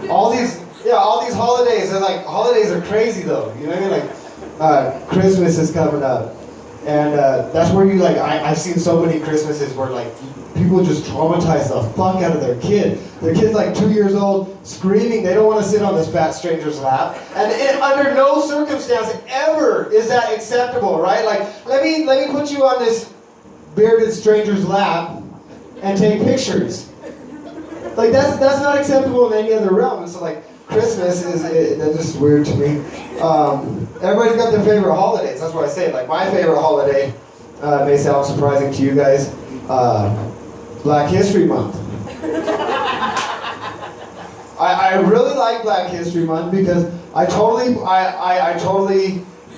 all these holidays, they're like, holidays are crazy though, you know what I mean? Like, Christmas is coming up. And that's where you like, I've seen so many Christmases where like, people just traumatize the fuck out of their kid. Their kid's like 2 years old, screaming, they don't want to sit on this fat stranger's lap. And under no circumstance ever is that acceptable, right? Like, let me put you on this bearded stranger's lap and take pictures. Like, that's not acceptable in any other realm. And so like, Christmas that's just weird to me. Everybody's got their favorite holidays. That's what I say. Like, my favorite holiday may sound surprising to you guys. Black History Month. I really like Black History Month because I totally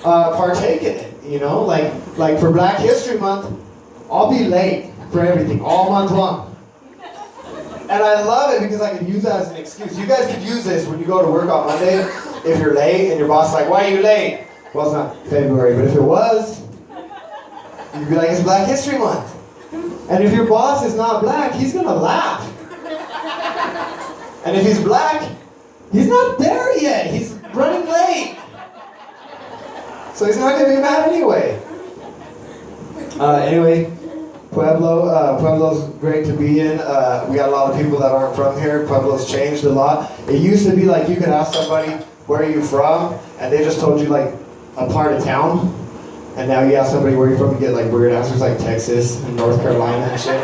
partake in it. You know, like for Black History Month, I'll be late for everything all month long. And I love it because I can use that as an excuse. You guys could use this when you go to work on Monday. If you're late and your boss is like, why are you late? Well, it's not February, but if it was, you'd be like, it's Black History Month. And if your boss is not black, he's gonna laugh. And if he's black, he's not there yet. He's running late. So he's not gonna be mad anyway. Anyway, Pueblo's great to be in. We got a lot of people that aren't from here. Pueblo's changed a lot. It used to be like you could ask somebody, where are you from? And they just told you like a part of town. And now you ask somebody where you're from, you get like weird answers like Texas and North Carolina and shit.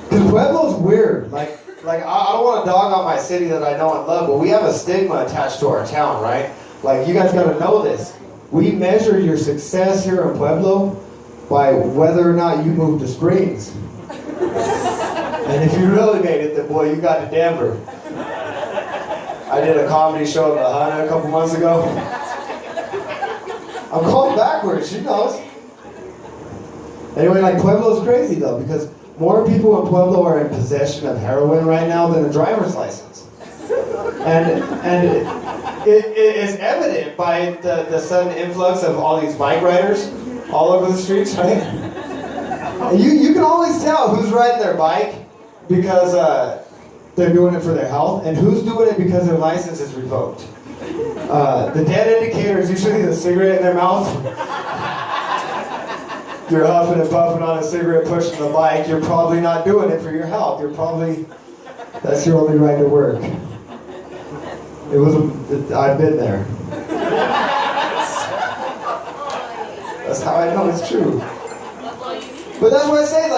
Because Pueblo's weird. Like I don't want to dog on my city that I know and love, but we have a stigma attached to our town, right? Like, you guys got to know this. We measure your success here in Pueblo by whether or not you moved to Springs. And if you really made it, then boy, you got to Denver. I did a comedy show in La Habana a couple months ago. I'm going backwards, she knows. Anyway, like, Pueblo's crazy though, because more people in Pueblo are in possession of heroin right now than a driver's license. And it is evident by the sudden influx of all these bike riders all over the streets, right? You can always tell who's riding their bike because they're doing it for their health, and who's doing it because their license is revoked. The dead indicator is usually the cigarette in their mouth. You're huffing and puffing on a cigarette, pushing the bike. You're probably not doing it for your health. That's your only right to work. I've been there. That's how I know it's true. But that's what I say,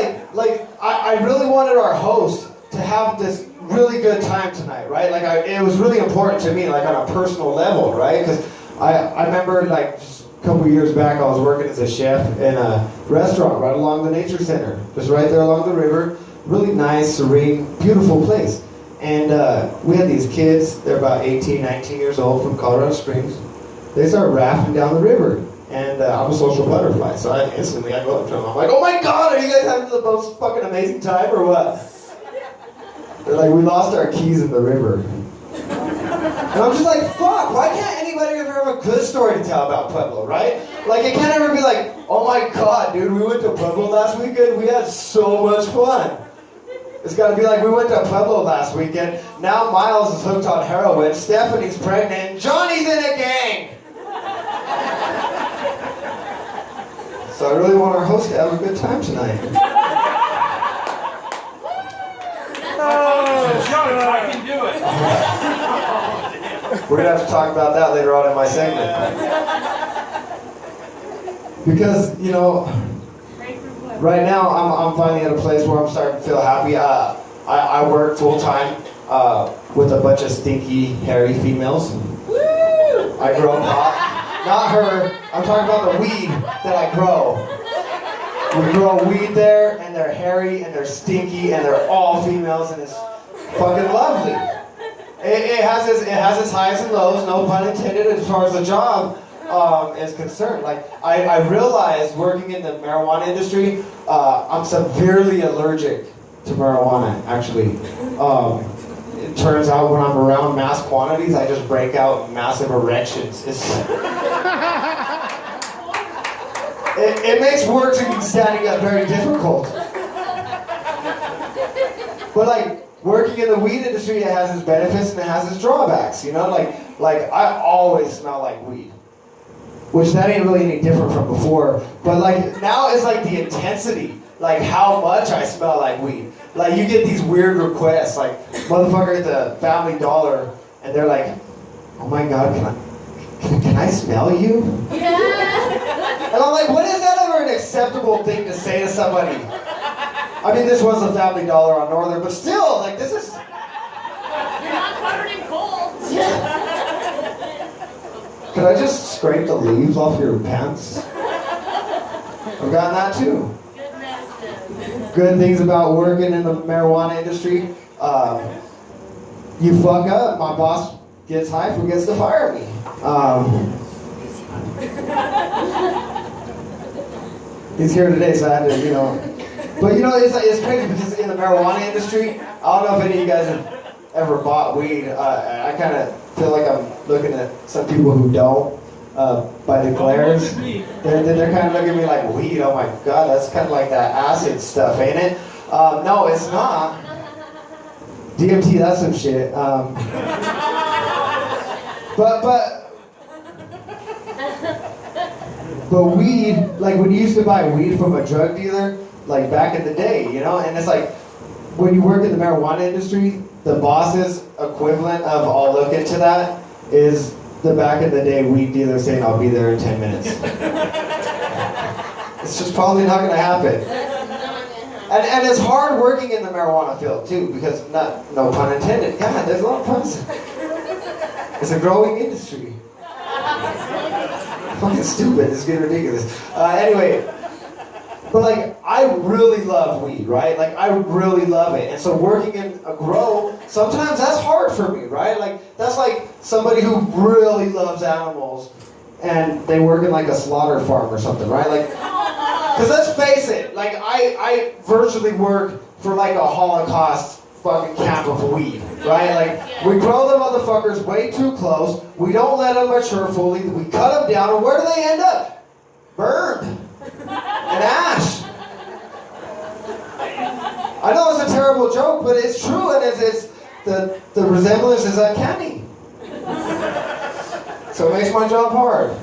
I really wanted our host to have this really good time tonight, right? It was really important to me, like on a personal level, right? Because I remember, like, just a couple years back, I was working as a chef in a restaurant right along the nature center, just right there along the river. Really nice, serene, beautiful place. And we had these kids, they're about 18, 19 years old from Colorado Springs. They start rafting down the river. And I'm a social butterfly, so I go up to them. I'm like, oh my God, are you guys having the most fucking amazing time or what? They're like, we lost our keys in the river. And I'm just like, fuck, why can't anybody ever have a good story to tell about Pueblo, right? Like, it can't ever be like, oh my God, dude, we went to Pueblo last weekend, we had so much fun. It's got to be like, we went to Pueblo last weekend, now Miles is hooked on heroin, Stephanie's pregnant, and Johnny's in a gang! So I really want our host to have a good time tonight. I can do it. We're going to have to talk about that later on in my segment. Because, you know, right now I'm finally at a place where I'm starting to feel happy. I work full-time with a bunch of stinky, hairy females. I grow pot. Not her, I'm talking about the weed that I grow. We grow weed there, and they're hairy, and they're stinky, and they're all females, and it's fucking lovely. It has its highs and lows, no pun intended, as far as the job is concerned. Like, I realized working in the marijuana industry, I'm severely allergic to marijuana, actually. It turns out when I'm around mass quantities, I just break out massive erections. it makes working and standing up very difficult. But like working in the weed industry, it has its benefits and it has its drawbacks. You know, like I always smell like weed, which that ain't really any different from before. But like now it's like the intensity, like how much I smell like weed. Like you get these weird requests, like motherfucker at the Family Dollar, and they're like, "Oh my God, can I smell you?" Yeah. And I'm like, when is that ever an acceptable thing to say to somebody? I mean, this was a Family Dollar on Northern, but still, like, this is... You're not covered in coal. Could I just scrape the leaves off your pants? I've gotten that too. Good medicine. Good things about working in the marijuana industry. You fuck up, my boss gets high, forgets to fire me. He's here today, so I had to, you know... But you know, it's crazy because in the marijuana industry, I don't know if any of you guys have ever bought weed. I kind of feel like I'm looking at some people who don't by the glares. They're kind of looking at me like, weed, oh my God, that's kind of like that acid stuff, ain't it? No, it's not. DMT, that's some shit. But weed, like when you used to buy weed from a drug dealer, like back in the day, you know, and it's like when you work in the marijuana industry, the boss's equivalent of I'll look into that is the back in the day weed dealer saying I'll be there in 10 minutes. It's just probably not going to happen. And it's hard working in the marijuana field too, because no pun intended. God, there's a lot of puns. It's a growing industry. Fucking stupid. It's getting ridiculous. Anyway. But like, I really love weed, right? Like, I really love it. And so working in a grow, sometimes that's hard for me, right? Like, that's like somebody who really loves animals and they work in like a slaughter farm or something, right? Like, because let's face it, like, I virtually work for like a Holocaust fucking camp of weed, right? Like, we grow the motherfuckers way too close. We don't let them mature fully. We cut them down, and where do they end up? Burned. And ash. I know it's a terrible joke, but it's true, and it's the resemblance is uncanny. So it makes my job hard.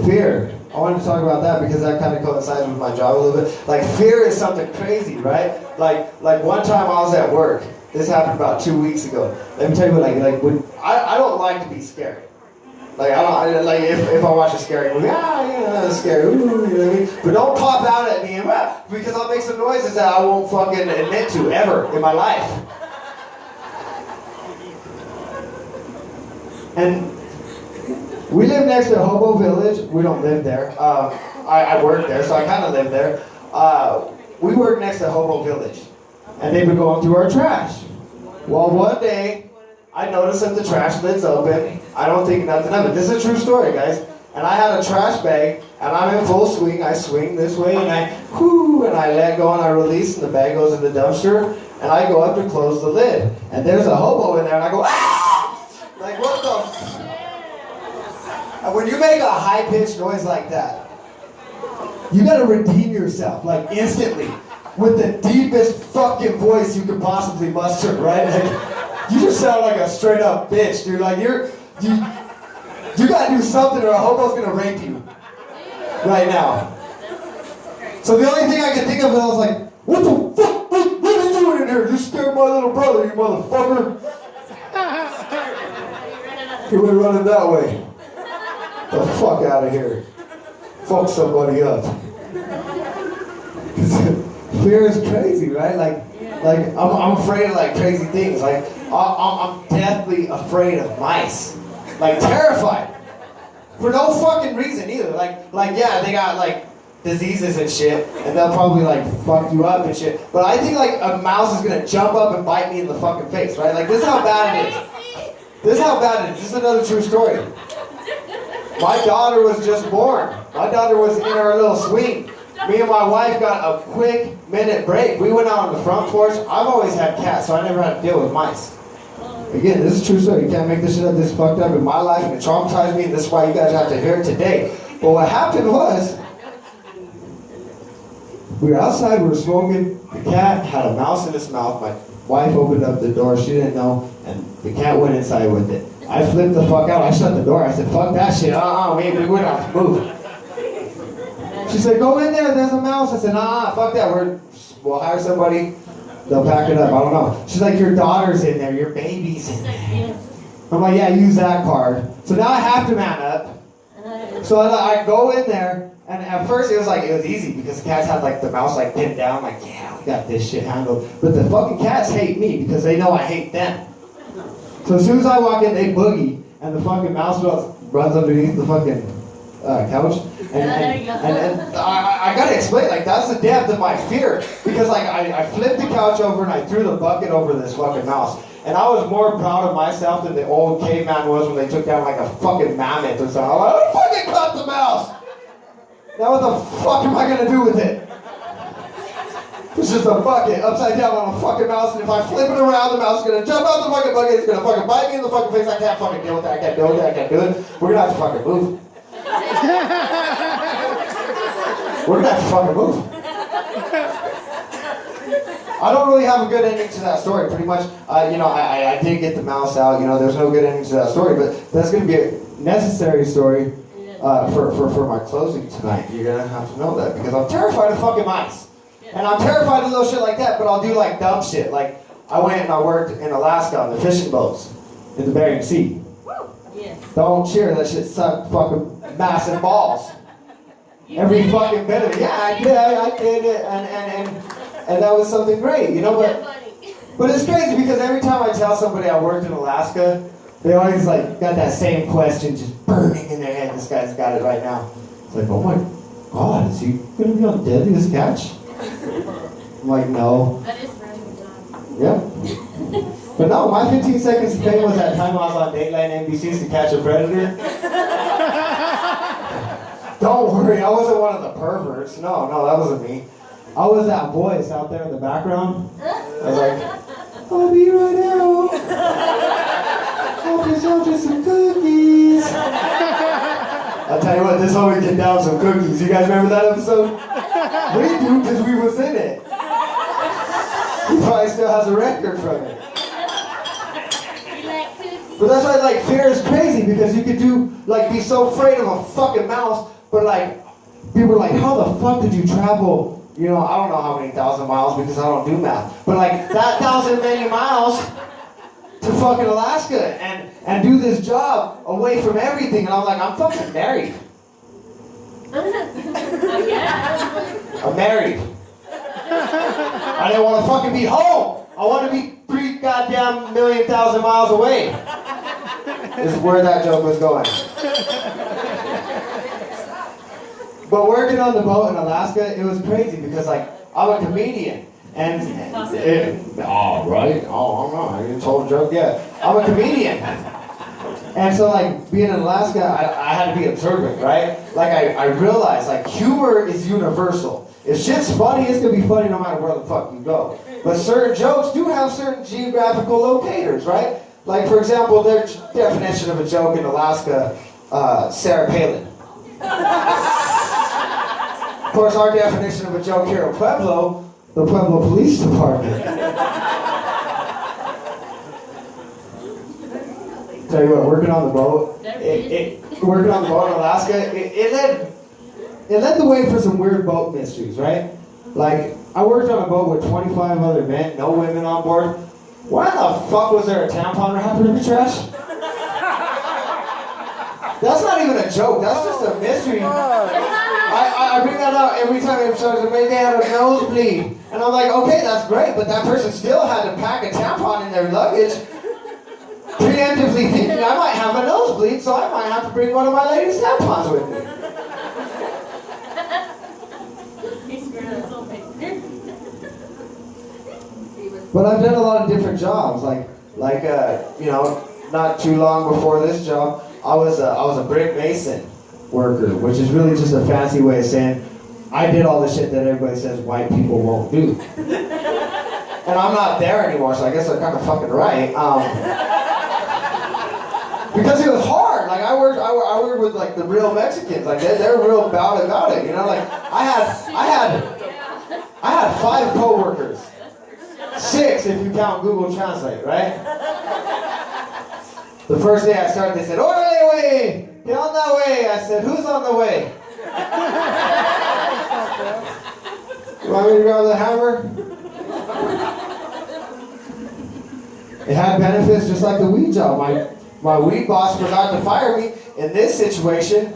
Fear. I wanted to talk about that because that kind of coincides with my job a little bit. Like, fear is something crazy, right? Like one time I was at work. This happened about 2 weeks ago. Let me tell you what, when I don't like to be scared. Like, if I watch a scary movie, that's scary, ooh, you know what I mean? But don't pop out at me, because I'll make some noises that I won't fucking admit to ever in my life. And we live next to Hobo Village. We don't live there. I work there, so I kind of live there. We work next to Hobo Village, and they've been going through our trash. Well, one day, I noticed that the trash lid's open. I don't think nothing of it. This is a true story, guys. And I had a trash bag, and I'm in full swing. I swing this way, and I let go, and I release, and the bag goes in the dumpster, and I go up to close the lid. And there's a hobo in there, and I go, ah! Like, what the? And when you make a high-pitched noise like that, you gotta redeem yourself, like, instantly, with the deepest fucking voice you could possibly muster, right? Like, you just sound like a straight up bitch, dude. Like you gotta do something or a hobo's gonna rape you right now. So the only thing I could think of was I was like, what the fuck? What are you doing in here? You scared my little brother, you motherfucker. He went running that way. The fuck out of here. Fuck somebody up. Fear is crazy, right? Like I'm afraid of like crazy things. Like I'm deathly afraid of mice. Like terrified. For no fucking reason either. Like yeah, they got like diseases and shit, and they'll probably like fuck you up and shit. But I think like a mouse is gonna jump up and bite me in the fucking face, right? Like this is how bad it is. This is how bad it is. This is another true story. My daughter was just born. My daughter was in our little swing. Me and my wife got a quick minute break. We went out on the front porch. I've always had cats, so I never had to deal with mice. Again, this is true story. You can't make this shit up. This fucked up in my life, and it traumatized me, and this is why you guys have to hear it today. But what happened was, we were outside, we were smoking. The cat had a mouse in its mouth. My wife opened up the door, she didn't know, and the cat went inside with it. I flipped the fuck out, I shut the door, I said, fuck that shit, we're not moving. She said, go in there, there's a mouse. I said, fuck that, we'll hire somebody, they'll pack it up, I don't know. She's like, your daughter's in there, your baby's in there. I'm like, yeah, use that card. So now I have to man up. So I go in there, and at first it was easy because the cats had the mouse pinned down, yeah, we got this shit handled. But the fucking cats hate me because they know I hate them. So as soon as I walk in, they boogie, and the fucking mouse runs underneath the fucking couch. And I gotta explain, that's the depth of my fear. Because I flipped the couch over and I threw the bucket over this fucking mouse. And I was more proud of myself than the old caveman was when they took down a fucking mammoth or something. I'm like, I fucking caught the mouse! Now what the fuck am I gonna do with it? It's just a bucket upside down on a fucking mouse, and if I flip it around, the mouse is gonna jump out the fucking bucket, it's gonna fucking bite me in the fucking face. I can't fucking deal with that, I can't do it. We're gonna have to fucking move. We're gonna have to fucking move. I don't really have a good ending to that story. Pretty much, I did get the mouse out. There's no good ending to that story, but that's gonna be a necessary story for my closing tonight. You're gonna have to know that because I'm terrified of fucking mice. And I'm terrified of little shit like that, but I'll do dumb shit. I went and I worked in Alaska on the fishing boats in the Bering Sea. Yeah. Don't cheer, that shit sucked fucking massive balls. Every fucking bit of it. Yeah, I did it, and that was something great, but it's crazy because every time I tell somebody I worked in Alaska, they always got that same question just burning in their head. This guy's got it right now. It's oh my God, is he gonna be on Deadliest Catch? I'm like, no. That is random time. Yeah. But no, my 15 seconds of fame was that time I was on Dateline NBC's To Catch a Predator. Don't worry, I wasn't one of the perverts. No, that wasn't me. I was that voice out there in the background. I was like, I'll be right out. Help yourself to some cookies. I'll tell you what, this homie can down some cookies. You guys remember that episode? We do, because we was in it. He probably still has a record from it. But that's why, fear is crazy, because you could be so afraid of a fucking mouse, but, people are like, how the fuck did you travel, I don't know how many thousand miles, because I don't do math, but, that 1,000 many miles to fucking Alaska, and do this job away from everything, and I'm like, I'm fucking married. I'm married. I didn't want to fucking be home. I want to be 3 goddamn million thousand miles away. Is where that joke was going. But working on the boat in Alaska, it was crazy because I'm a comedian. And I didn't told a joke yet. I'm a comedian. And so being in Alaska, I had to be observant, right? I realized humor is universal. If shit's funny, it's gonna be funny no matter where the fuck you go. But certain jokes do have certain geographical locators, right? For example, their definition of a joke in Alaska, Sarah Palin. Of course, our definition of a joke here in Pueblo, the Pueblo Police Department. Tell you what, working on the boat, working on the boat in Alaska, it led the way for some weird boat mysteries, right? I worked on a boat with 25 other men, no women on board. Why the fuck was there a tampon wrapper in the trash? That's not even a joke, that's just a mystery. I bring that up every time it shows that maybe they had a nosebleed. And I'm like, okay, that's great, but that person still had to pack a tampon in their luggage, preemptively thinking I might have a nosebleed, so I might have to bring one of my ladies' tampons with me. But I've done a lot of different jobs, not too long before this job, I was a brick mason worker, which is really just a fancy way of saying I did all the shit that everybody says white people won't do. And I'm not there anymore, so I guess they're kind of fucking right. Because it was hard. Like I worked with like the real Mexicans. Like they're real about it. You know, like I had 5 coworkers, 6 if you count Google Translate, right? The first day I started, they said, "Órale, way, get on that way." I said, "Who's on the way?" You want me to grab the hammer? It had benefits just like the weed job. My weed boss forgot to fire me. In this situation,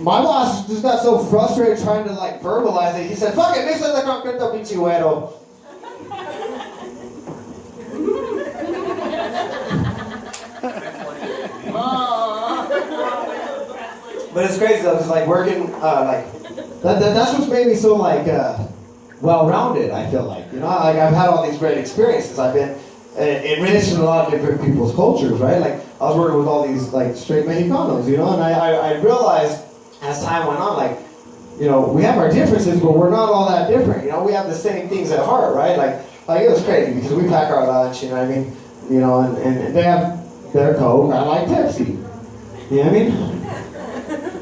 my boss just got so frustrated trying to like verbalize it. He said, "Fuck it, mix with the concreto, pinche güero." But it's crazy though. It's like working that's what's made me so like well-rounded. I feel like like I've had all these great experiences. I've been enriched in a lot of different people's cultures, right? Like I was working with all these like straight Mexicanos, and I realized as time went on, like we have our differences, but we're not all that different. We have the same things at heart, right? Like it was crazy because we pack our lunch, you know what I mean? And they have their Coke. I like Pepsi. You know what I mean?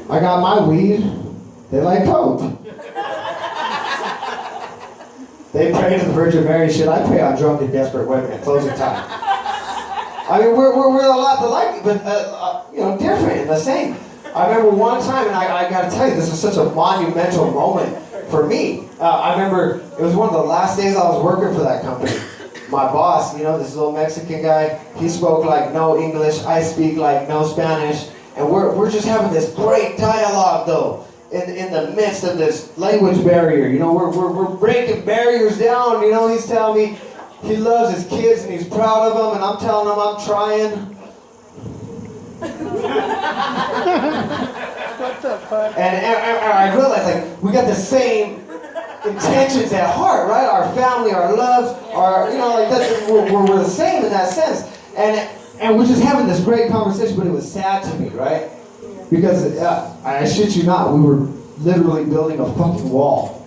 I got my weed. They like Coke. They pray to the Virgin Mary. Shit, I pray on drunk and desperate women at closing time. I mean, we're a lot alike, but different and the same. I remember one time, and I got to tell you, this was such a monumental moment for me. I remember it was one of the last days I was working for that company. My boss, this little Mexican guy, he spoke like no English. I speak like no Spanish. And we're just having this great dialogue, though, in the midst of this language barrier. We're breaking barriers down. He's telling me he loves his kids and he's proud of them, and I'm telling him I'm trying. What the fuck? And I realized, like, we got the same intentions at heart, right? Our family, our loves, we're the same in that sense. And we're just having this great conversation, but it was sad to me, right? Because, I shit you not, we were literally building a fucking wall.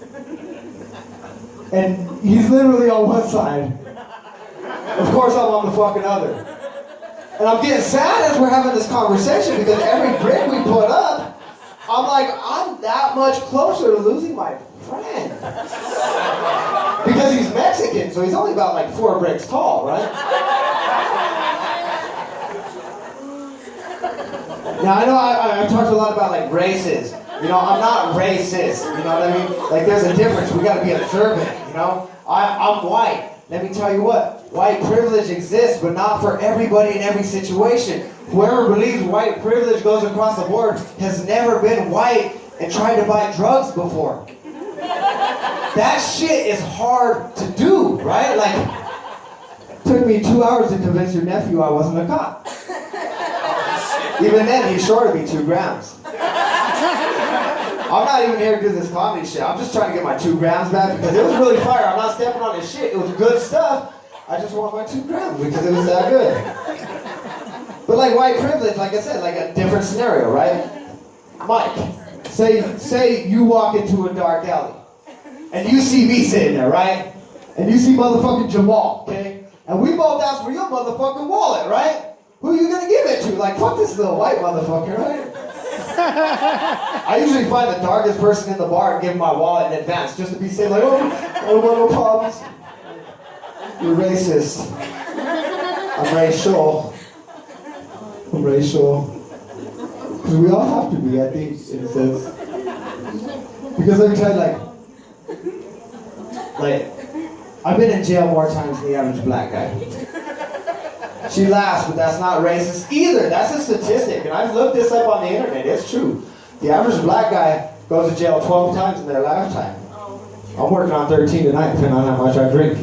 And he's literally on one side. Of course I'm on the fucking other. And I'm getting sad as we're having this conversation because every brick we put up, I'm like, I'm that much closer to losing my friend. Because he's Mexican, so he's only about like 4 bricks tall, right? Now, I know I've talked a lot about, like, races. I'm not racist, you know what I mean? Like, there's a difference. We gotta be observant, I'm white. Let me tell you what. White privilege exists, but not for everybody in every situation. Whoever believes white privilege goes across the board has never been white and tried to buy drugs before. That shit is hard to do, right? Like, it took me 2 hours to convince your nephew I wasn't a cop. Even then, he shorted me 2 grams. I'm not even here to do this comedy shit. I'm just trying to get my 2 grams back because it was really fire. I'm not stepping on his shit. It was good stuff. I just want my 2 grams because it was that good. But like white privilege, like I said, like a different scenario, right? Mike, say you walk into a dark alley and you see me sitting there, right? And you see motherfucking Jamal, okay? And we both ask for your motherfucking wallet, right? Who are you gonna give it to? Like, fuck this little white motherfucker, right? I usually find the darkest person in the bar and give him my wallet in advance just to be safe, like, oh, no problems. You're racist. I'm racial. Because we all have to be, I think, in a sense. Because let me tell you, like, I've been in jail more times than the average black guy. She laughs, but that's not racist either. That's a statistic, and I've looked this up on the internet. It's true. The average black guy goes to jail 12 times in their lifetime. I'm working on 13 tonight, depending on how much I drink.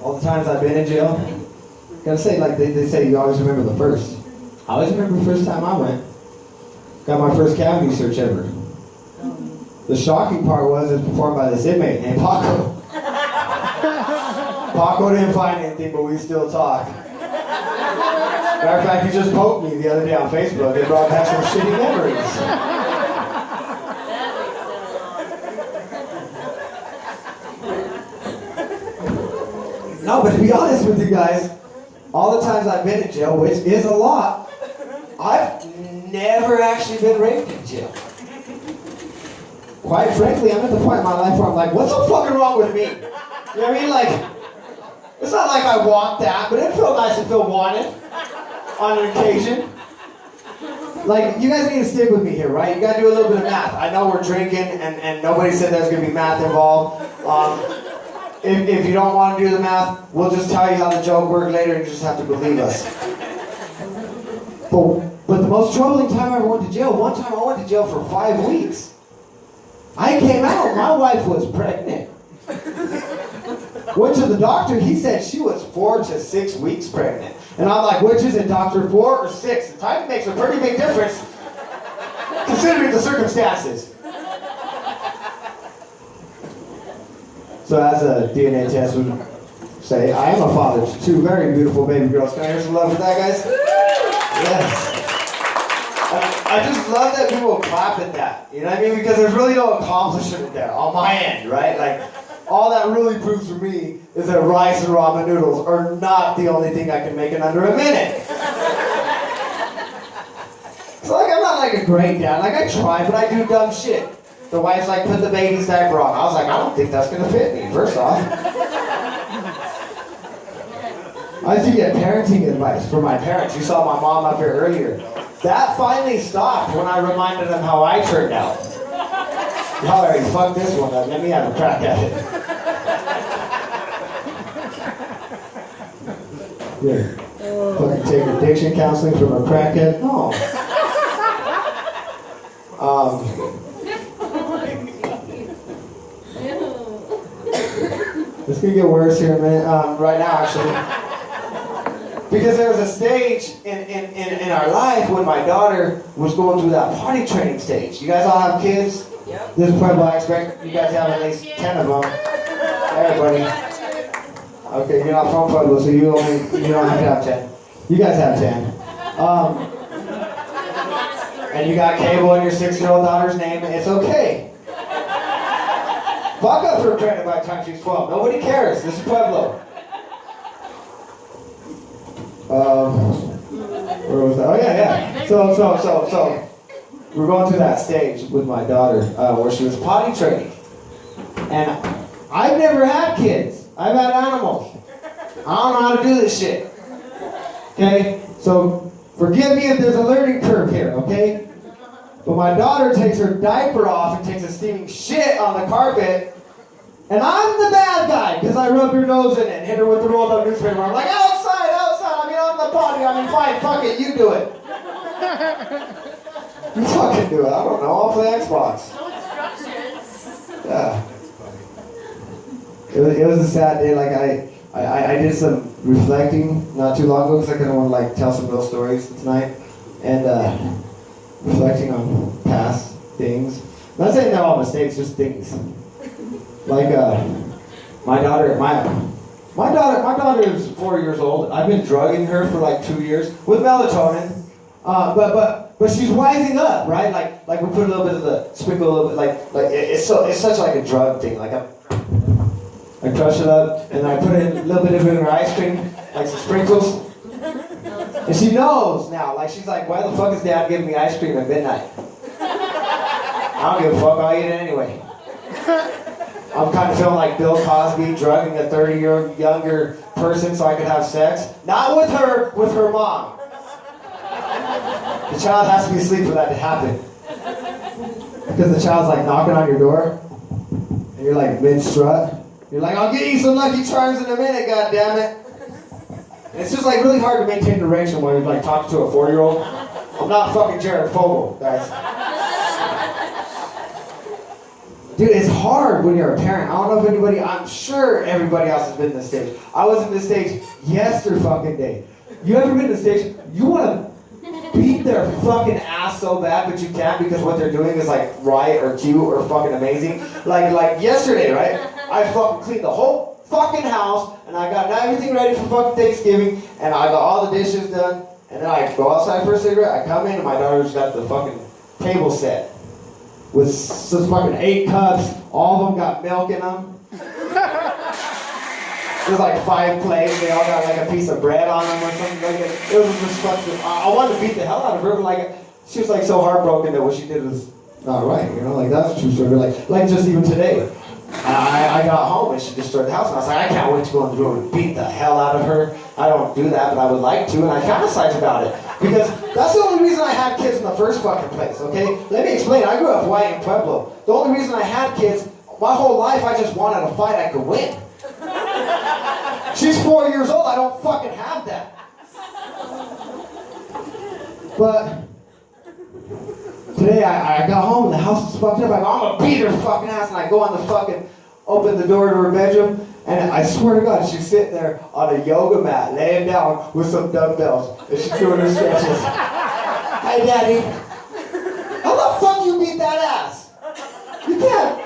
All the times I've been in jail, gotta say, like they say, you always remember the first. I always remember the first time I went. Got my first cavity search ever. The shocking part was it's performed by this inmate named Paco. Paco didn't find anything, but we still talk. Matter of fact, he just poked me the other day on Facebook. It brought back some shitty memories. No, but to be honest with you guys, all the times I've been in jail, which is a lot, I've never actually been raped in jail. Quite frankly, I'm at the point in my life where I'm like, what's so fucking wrong with me? You know what I mean? Like, it's not like I want that, but it felt nice to feel wanted on an occasion. Like, you guys need to stick with me here, right? You gotta do a little bit of math. I know we're drinking, and nobody said there's gonna be math involved. If you don't want to do the math, we'll just tell you how the joke worked later, and you just have to believe us. But the most troubling time I ever went to jail, one time I went to jail for 5 weeks. I came out, my wife was pregnant. Went to the doctor, he said she was 4 to 6 weeks pregnant. And I'm like, which is it, doctor, 4 or 6? The time makes a pretty big difference, considering the circumstances. So as a DNA test would say, I am a father to 2 very beautiful baby girls. Can I hear some love for that, guys? Yes. I just love that people clap at that. You know what I mean? Because there's really no accomplishment there on my end, right? Like, all that really proves for me is that rice and ramen noodles are not the only thing I can make in under a minute. So like, I'm not like a great dad. Like, I try, but I do dumb shit. The wife's like, put the baby's diaper on. I was like, I don't think that's gonna fit me, first off. I used to get parenting advice from my parents. You saw my mom up here earlier. That finally stopped when I reminded them how I turned out. Y'all already fucked this one up. Let me have a crack at it. Here. Fucking take addiction counseling from a crackhead? No. It's gonna get worse here in a minute. Right now, actually. Because there was a stage in our life when my daughter was going through that potty training stage. You guys all have kids? Yep. This is Pueblo, I expect you guys have at least 10 of them. Everybody. Okay, you're not from Pueblo, so you don't have to have 10. You guys have 10. And you got cable in your 6-year-old daughter's name, and it's okay. Fuck up her credit by the time she's 12. Nobody cares. This is Pueblo. Where was that? Oh yeah. So we're going through that stage with my daughter where she was potty training, and I've never had kids. I've had animals. I don't know how to do this shit. Okay, so forgive me if there's a learning curve here. Okay, but my daughter takes her diaper off and takes a steaming shit on the carpet, and I'm the bad guy because I rubbed her nose in it and hit her with the rolled up newspaper. I'm like, outside. On the potty, I mean, fine, fuck it, you do it. You fucking do it. I don't know. I'll play Xbox. No instructions. Yeah. It was a sad day. Like I did some reflecting not too long ago because I kind of want to like tell some real stories tonight and reflecting on past things. I'm not saying they're all mistakes, just things. Like my daughter is 4 years old. I've been drugging her for like 2 years with melatonin. But she's wising up, right? Like we put a little bit of the sprinkle, a little bit like it's such like a drug thing. Like I crush it up and I put in a little bit of it in her ice cream, like some sprinkles. And she knows now. Like she's like, why the fuck is Dad giving me ice cream at midnight? I don't give a fuck. I'll eat it anyway. I'm kind of feeling like Bill Cosby drugging a 30-year younger person so I could have sex. Not with her, with her mom. The child has to be asleep for that to happen. Because the child's like knocking on your door, and you're like mid-strut. You're like, I'll get you some Lucky Charms in a minute, goddammit. And it's just like really hard to maintain direction when you're like talking to a 4-year-old. I'm not fucking Jared Fogle, guys. Dude, it's hard when you're a parent. I don't know if anybody, I'm sure everybody else has been in this stage. I was in this stage yesterday. You ever been in this stage? You want to beat their fucking ass so bad, but you can't because what they're doing is like right or cute or fucking amazing. Like yesterday, right? I fucking cleaned the whole fucking house and I got everything ready for fucking Thanksgiving and I got all the dishes done and then I go outside for a cigarette. I come in and my daughter's got the fucking table set. With some fucking 8 cups, all of them got milk in them. There's like 5 plates. They all got like a piece of bread on them or something like that. It was just fucking. I wanted to beat the hell out of her, but like she was like so heartbroken that what she did was not right. You know, like that's a true story. Like just even today, I got home and she destroyed the house, and I was like, I can't wait to go in the room and beat the hell out of her. I don't do that, but I would like to, and I fantasize about it because that's the only reason I had kids in the first fucking place. Okay, let me explain. I grew up white in Pueblo. The only reason I had kids, my whole life, I just wanted a fight I could win. She's 4 years old. I don't fucking have that. But today I got home and the house was fucked up. I go, I'm gonna beat her fucking ass, and I go on the fucking, open the door to her bedroom, and I swear to God, she's sitting there on a yoga mat, laying down with some dumbbells, and she's doing her stretches. Hey, Daddy, how the fuck you beat that ass? You can't.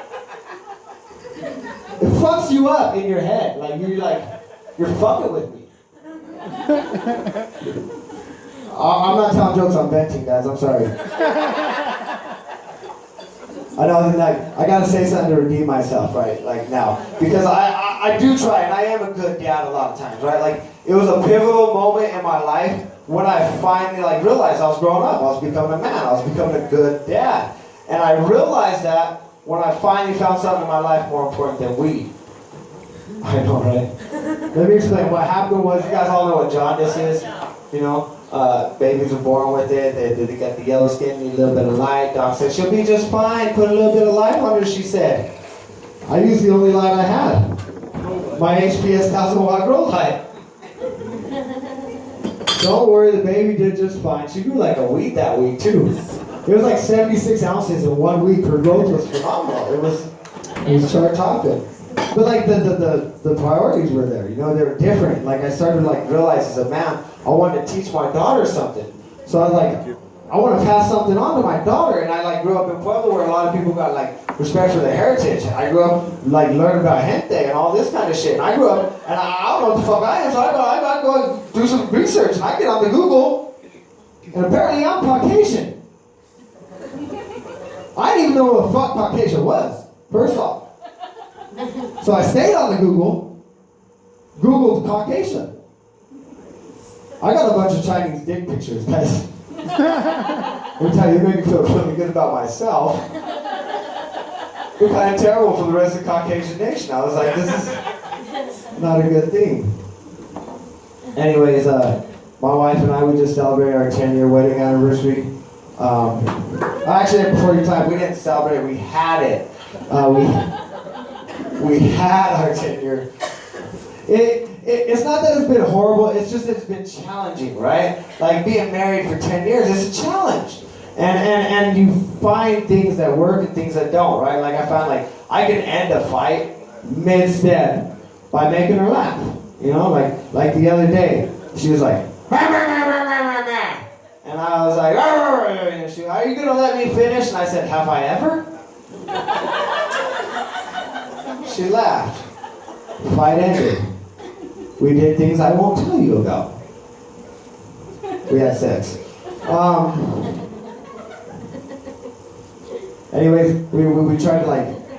It fucks you up in your head, you're fucking with me. I'm not telling jokes, I'm venting, guys, I'm sorry. I know, I gotta say something to redeem myself, right, now. Because I do try, and I am a good dad a lot of times, right? It was a pivotal moment in my life when I finally, realized I was growing up. I was becoming a man. I was becoming a good dad. And I realized that when I finally found something in my life more important than weed. I know, right? Let me explain. What happened was, you guys all know what jaundice is, you know? Babies are born with it. They got the yellow skin, need a little bit of light. Doc said, she'll be just fine. Put a little bit of light on her, she said. I used the only light I had. My HPS 1000-watt grow light. Don't worry, the baby did just fine. She grew like a weed that week, too. It was like 76 ounces in 1 week. Her growth was phenomenal. It was chart topping. But the priorities were there, you know, they were different. I started realize as a man, I wanted to teach my daughter something. So I was like, I want to pass something on to my daughter. And I grew up in Pueblo where a lot of people got respect for their heritage. I grew up learning about gente and all this kind of shit. And I grew up and I don't know what the fuck I am, so I go do some research and I get on the Google and apparently I'm Caucasian. I didn't even know what the fuck Caucasian was, first off. So I stayed on the Googled Caucasian. I got a bunch of Chinese dick pictures, guys. Let me tell you, it made me feel really good about myself. But kind of terrible for the rest of the Caucasian nation. I was like, this is not a good thing. Anyways, my wife and I, we just celebrated our 10-year wedding anniversary. Actually, before your time, we didn't celebrate, we had it. We had our 10-year. It's not that it's been horrible, it's just it's been challenging, right? Being married for 10 years, it's a challenge. And you find things that work and things that don't, right? I found I can end a fight mid-step by making her laugh. You know, like the other day, she was like, and I was like, and she, are you gonna let me finish? And I said, have I ever? She laughed. Fight ended. We did things I won't tell you about. We had sex. Anyways, we tried to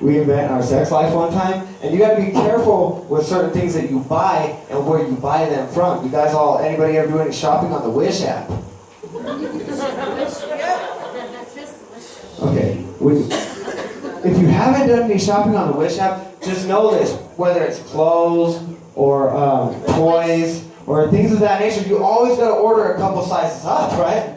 reinvent our sex life one time, and you got to be careful with certain things that you buy and where you buy them from. You guys anybody ever do any shopping on the Wish app? Okay. If you haven't done any shopping on the Wish app, just know this, whether it's clothes or toys or things of that nature, you always got to order a couple sizes up, right?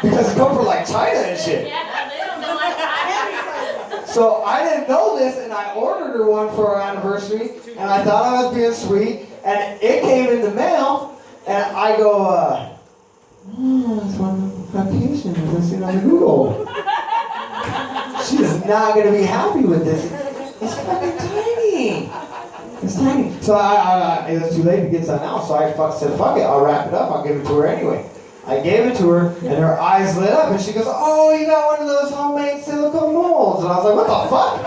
Because it comes from China and shit. Yeah, they don't know China. So I didn't know this, and I ordered her one for our anniversary, and I thought I was being sweet, and it came in the mail, and I go, it's one Caucasian I've seen on Google. She's not going to be happy with this. It's fucking tiny. It's tiny. So it was too late to get something else, so I said, fuck it, I'll wrap it up, I'll give it to her anyway. I gave it to her, and her eyes lit up, and she goes, oh, you got one of those homemade silicone molds. And I was like, what the fuck?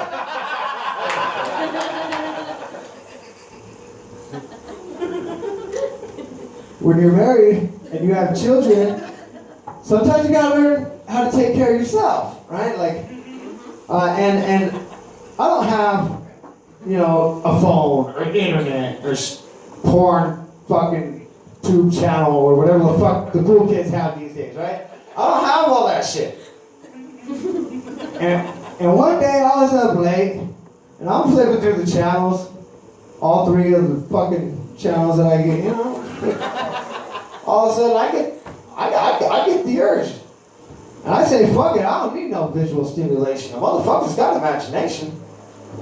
When you're married, and you have children, sometimes you gotta learn how to take care of yourself, right? And I don't have you know, a phone or internet or porn fucking tube channel or whatever the fuck the cool kids have these days, right? I don't have all that shit. And one day I was up late and I'm flipping through the channels, all three of the fucking channels that I get, you know. All of a sudden I get the urge. And I say, fuck it, I don't need no visual stimulation. A motherfucker's got imagination.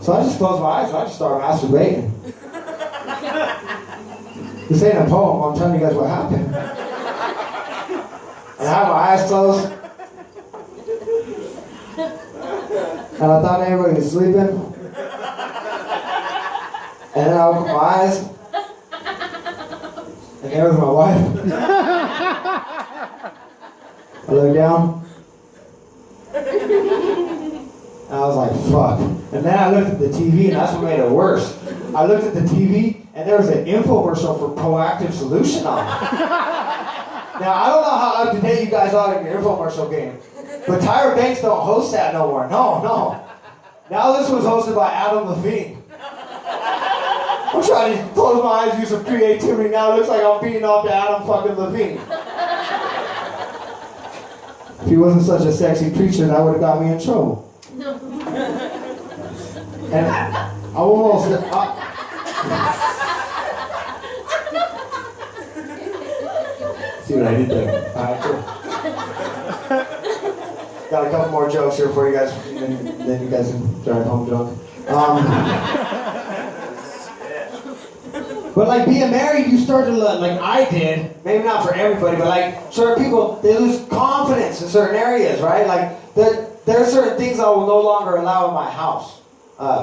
So I just close my eyes and I just start masturbating. This ain't a poem, I'm telling you guys what happened. And I have my eyes closed. And I thought everybody was sleeping. And then I opened my eyes. And there was my wife. I looked down. And I was like, fuck. And then I looked at the TV, and that's what made it worse. I looked at the TV, and there was an infomercial for Proactive Solution on it. Now, I don't know how up to date you guys are in your infomercial game, but Tyra Banks don't host that no more. No. Now this was hosted by Adam Levine. I'm trying to close my eyes, use some creativity. Now it looks like I'm beating off to Adam fucking Levine. If he wasn't such a sexy preacher, that would have got me in trouble. And I almost... see what I did there? Alright, cool. Got a couple more jokes here for you guys, then you guys can drive home drunk. But like being married, you start to look, like I did, maybe not for everybody, but like certain people, they lose confidence in certain areas, right? Like there are certain things I will no longer allow in my house,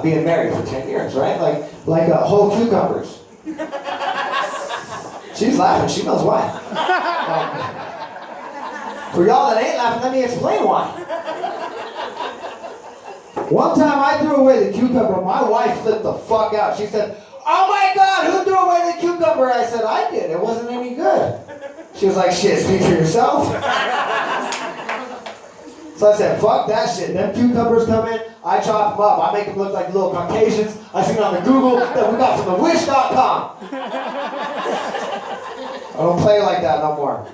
being married for 10 years, right? Like whole cucumbers. She's laughing, she knows why. For y'all that ain't laughing, let me explain why. One time I threw away the cucumber, my wife flipped the fuck out. She said, "Oh my God, who threw away the cucumber?" I said, "I did, it wasn't any good." She was like, "Shit, speak for yourself." So I said, "Fuck that shit. Them cucumbers come in, I chop them up. I make them look like little Caucasians. I see it on the Google that we got from the wish.com. I don't play like that no more.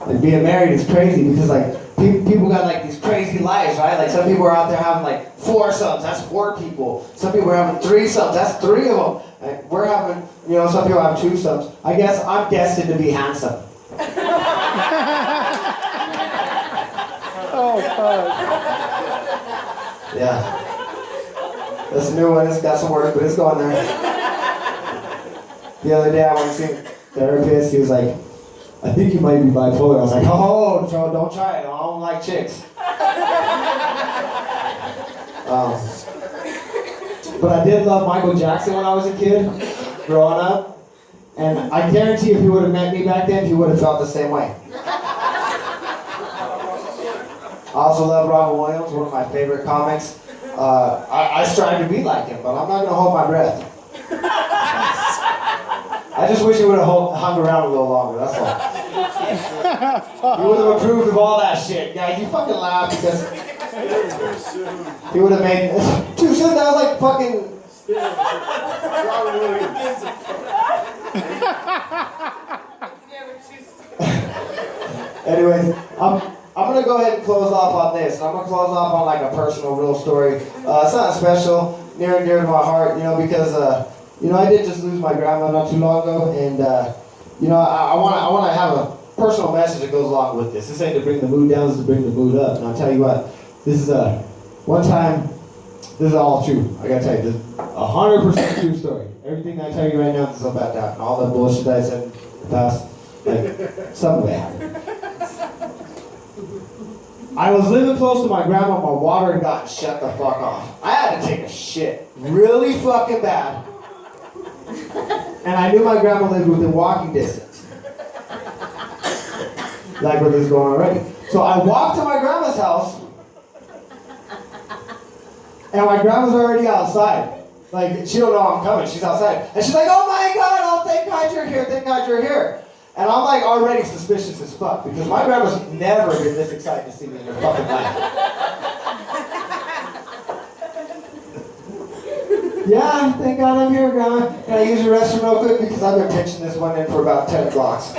Like being married is crazy because like people got like these crazy lives, right? Like some people are out there having like 4 sons, that's 4 people. Some people are having 3 sons, that's 3 of them. Like we're having, you know, some people have 2 sons. I guess I'm destined to be handsome. Oh, fuck. Yeah. That's a new one, it's got some work, but it's going there. The other day I went to see a therapist, he was like, "I think you might be bipolar." I was like, "Oh, Joe, don't try it. I don't like chicks." But I did love Michael Jackson when I was a kid, growing up. And I guarantee if he would have met me back then, he would have felt the same way. I also love Robin Williams, one of my favorite comics. I strive to be like him, but I'm not going to hold my breath. I just wish he would have hung around a little longer, that's all. He would have approved of all that shit. Guys, you fucking laugh because he would have made too soon. That was like fucking. Anyways, I'm gonna go ahead and close off on this. I'm gonna close off on like a personal, real story. It's not special, near and dear to my heart, you know, because you know, I did just lose my grandma not too long ago, and you know, I want to have a personal message that goes along with this. This ain't to bring the mood down, this is to bring the mood up. And I'll tell you what, this is one time, this is all true. I gotta tell you, this is 100% true story. Everything I tell you right now is about that, and all that bullshit I said in the past, like, some of it happened. I was living close to my grandma, my water had gotten shut the fuck off. I had to take a shit really fucking bad. And I knew my grandma lived within walking distance. Like where this is going already. So I walked to my grandma's house, and my grandma's already outside. Like, she don't know I'm coming, she's outside. And she's like, "Oh my God, oh thank God you're here, thank God you're here." And I'm like already suspicious as fuck because my grandma's never been this excited to see me in her fucking life. Yeah, thank God I'm here, Grandma. Can I use your restroom real quick? Because I've been pinching this one in for about 10 blocks.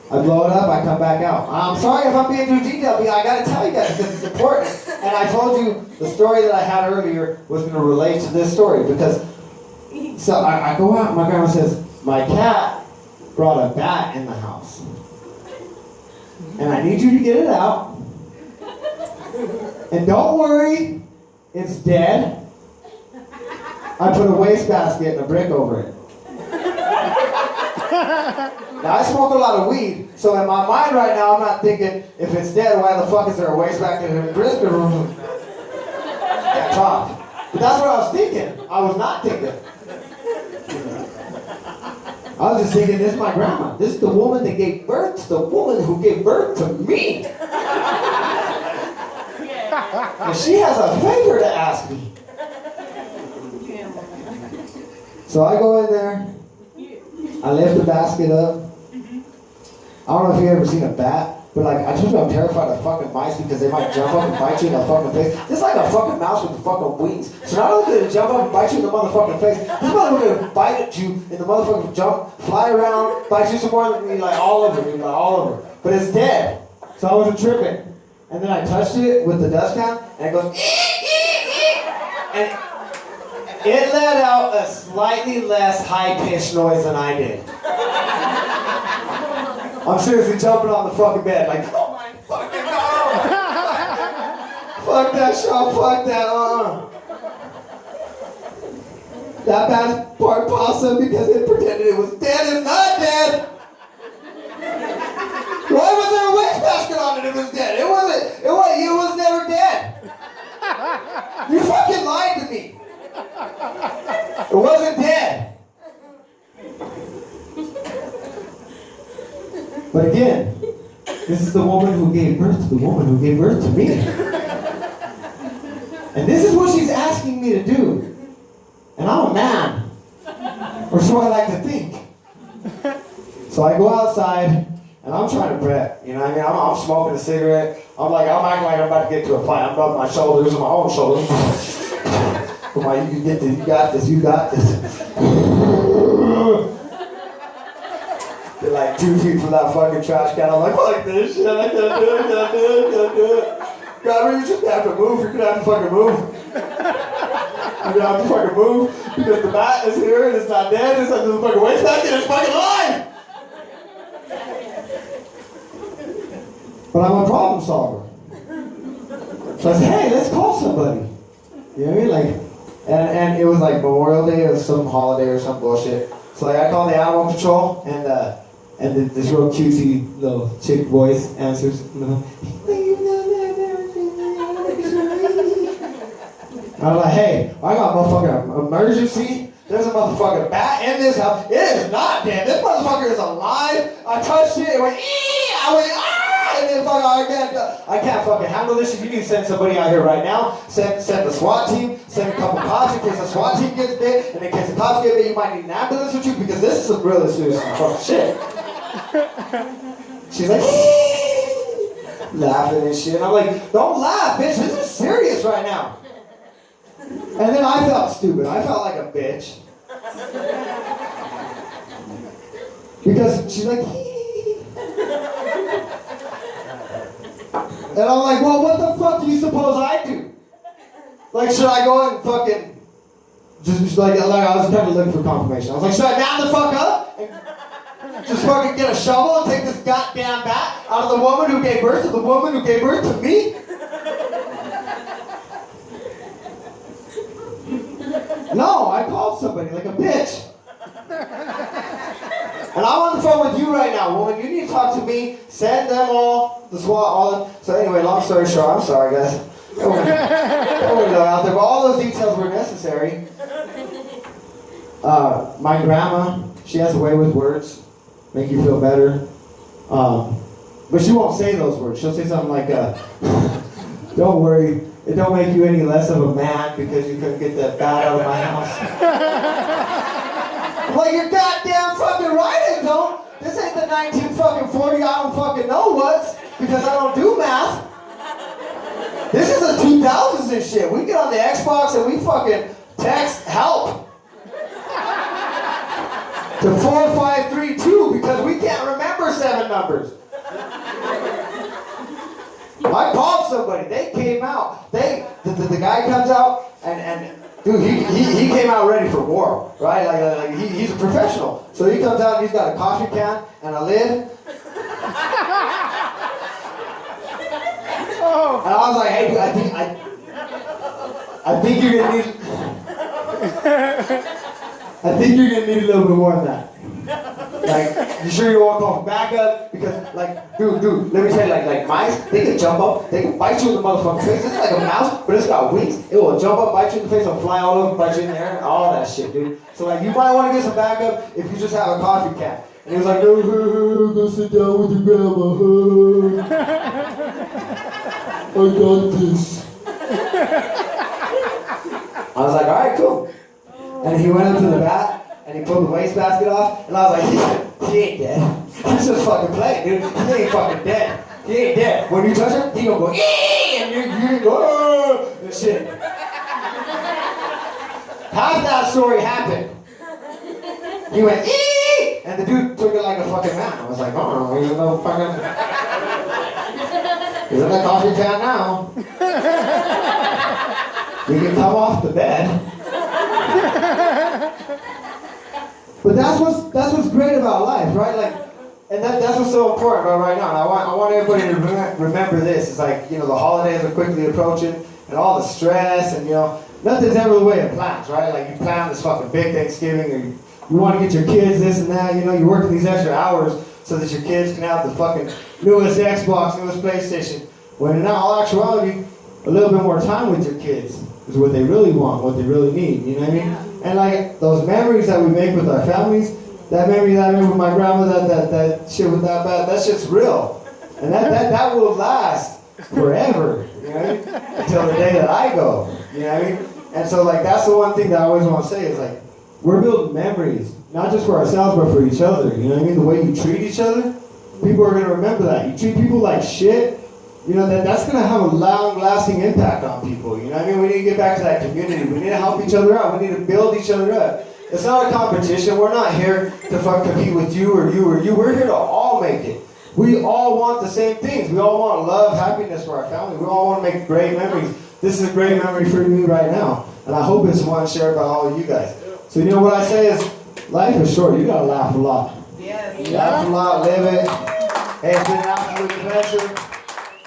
I blow it up, I come back out. I'm sorry if I'm being too detailed, but I gotta tell you guys because it's important. And I told you the story that I had earlier was gonna relate to this story because, so I go out and my grandma says, my cat brought a bat in the house. And I need you to get it out. And don't worry, it's dead. I put a wastebasket and a brick over it. Now, I smoke a lot of weed, so in my mind right now, I'm not thinking, if it's dead, why the fuck is there a wastebasket and a brick? Can't talk. But that's what I was thinking. I was not thinking. I was just thinking, this is my grandma. This is the woman that gave birth to the woman who gave birth to me. And she has a favor to ask me. So I go in there. I lift the basket up. I don't know if you've ever seen a bat, but like I told you I'm terrified of fucking mice because they might jump up and bite you in the fucking face. It's like a fucking mouse with the fucking wings. So not only did it jump up and bite you in the motherfucking face, this motherfucker would bite at you in the motherfucking jump, fly around, bite you some more, and be like all over you, like all over. But it's dead. So I wasn't tripping. And then I touched it with the dust can, and it goes, and it let out a slightly less high-pitched noise than I did. I'm seriously jumping on the fucking bed, like, oh my fucking god! Fuck that shit, fuck that, That bad part possum because it pretended it was dead. It's not dead! Why was there a wastebasket on it if it was dead? It was never dead. You fucking lied to me. It wasn't dead. But again, this is the woman who gave birth to the woman who gave birth to me. And this is what she's asking me to do. And I'm a man. Or so I like to think. So I go outside, and I'm trying to prep. You know what I mean? I'm smoking a cigarette. I'm acting like I'm about to get to a fight. I'm rubbing my shoulders on my own shoulders. Come on, you can get this. You got this. You got this. They're like 2 feet from that fucking trash can. I'm like, fuck this shit. I can't do it. Can't do it. God, you just have to move. You're gonna have to fucking move. You're gonna have to fucking move because the bat is here and it's not dead. It's under the fucking wastebasket. It's fucking alive. But I'm a problem solver. So I said, hey, let's call somebody. You know what I mean? Like, and it was like Memorial Day or some holiday or some bullshit. So like I called the animal control and this real cutesy little chick voice answers. I was like, hey, I got a motherfucking emergency. There's a motherfucking bat in this house. It is not dead. This motherfucker is alive. I touched it. It went, I went, ah! And then fucking, I can't fucking handle this shit. You need to send somebody out here right now. Send the SWAT team. Send a couple cops in case the SWAT team gets bit. And in case the cops get bit, you might need an ambulance with you because this is some really serious fucking shit. She's like, laughing and shit. And I'm like, don't laugh, bitch. This is serious right now. And then I felt stupid. I felt like a bitch. Because she's like, and I'm like, well, what the fuck do you suppose I do? Like, should I go and fucking, just like I was kind of looking for confirmation. I was like, should I man the fuck up? And just fucking get a shovel and take this goddamn bat out of the woman who gave birth to the woman who gave birth to me? No, I called somebody like a bitch. And I'm on the phone with you right now, woman. You need to talk to me. Send them all, the SWAT, all of them. So anyway, long story short, I'm sorry, guys. I wouldn't go out there, but all those details were necessary. My grandma, she has a way with words, make you feel better. But she won't say those words. She'll say something like, don't worry, it don't make you any less of a man because you couldn't get that bat out of my house. Well, you're goddamn fucking right I don't. This ain't the 1940. I don't fucking know what's because I don't do math. This is the 2000s and shit. We get on the Xbox and we fucking text help to 4532 because we can't remember 7 numbers. I called somebody. They came out. The guy comes out and dude, he came out ready for war, right? Like he's a professional. So he comes out and he's got a coffee can and a lid. And I was like, hey, dude, I think you're gonna need. I think you're gonna need a little bit more than that. Like, you sure you won't call for backup? Because, like, dude, let me tell you, like mice, they can jump up, they can bite you in the motherfucking face. It's like a mouse, but it's got wings. It will jump up, bite you in the face, it'll fly all over, bite you in the air, all that shit, dude. So, like, you might want to get some backup if you just have a coffee can. And he was like, no, go sit down with your grandma. I got this. I was like, all right, cool. And he went up to the bat. And he pulled the wastebasket off, and I was like, he ain't dead. He's just fucking playing, dude. He ain't fucking dead. He ain't dead. When you touch him, he gonna go, eee! And you go, oh! And shit. Half that story happened. He went, eee! And the dude took it like a fucking man. I was like, oh, he's no fucking... He's in the coffee can now. You can come off the bed. But that's what's great about life, right? Like, and that's what's so important about right now. And I want everybody to remember this. It's like, you know, the holidays are quickly approaching, and all the stress, and you know, nothing's ever the way it plans, right? Like you plan this fucking big Thanksgiving, or you want to get your kids this and that. You know, you're working these extra hours so that your kids can have the fucking newest Xbox, newest PlayStation. When in all actuality, a little bit more time with your kids is what they really want, what they really need. You know what I mean? And like those memories that we make with our families, that memory that I made with my grandma, that shit with that shit's real. And that will last forever, you know what I mean? Until the day that I go, you know what I mean? And so like that's the one thing that I always want to say is like, we're building memories, not just for ourselves, but for each other, you know what I mean? The way you treat each other, people are gonna remember that. You treat people like shit, you know, that's going to have a long-lasting impact on people, you know what I mean? We need to get back to that community. We need to help each other out. We need to build each other up. It's not a competition. We're not here to compete with you or you or you. We're here to all make it. We all want the same things. We all want love, happiness for our family. We all want to make great memories. This is a great memory for me right now. And I hope it's one shared by all of you guys. So you know what I say is, life is short. You got to laugh a lot. Yes. Laugh a lot, live it. Hey, it's been an absolute pleasure.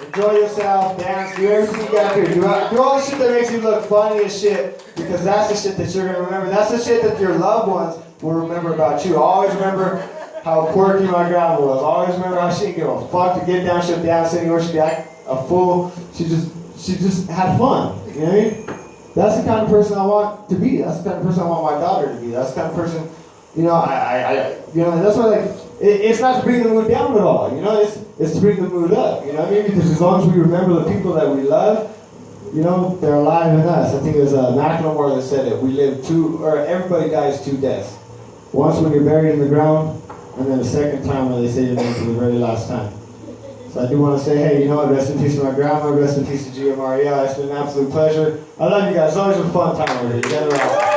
Enjoy yourself, dance, do everything you gotta do. Do all the shit that makes you look funny as shit, because that's the shit that you're gonna remember. That's the shit that your loved ones will remember about you. Always remember how quirky my grandma was. Always remember how she didn't give a fuck to get down. She'd dance anywhere. She'd act a fool. She just had fun. You know what I mean? That's the kind of person I want to be. That's the kind of person I want my daughter to be. That's the kind of person, you know, you know, that's why like. It's not to bring the mood down at all, you know, it's to bring the mood up, you know what I mean? Because as long as we remember the people that we love, you know, they're alive in us. I think it was Macklemore that said it. We live everybody dies 2 deaths. Once when you're buried in the ground, and then the second time when they say your name for the very last time. So I do want to say, hey, you know what, rest in peace to my grandma, rest in peace to Gia Maria. It's been an absolute pleasure. I love you guys. It's always a fun time over here.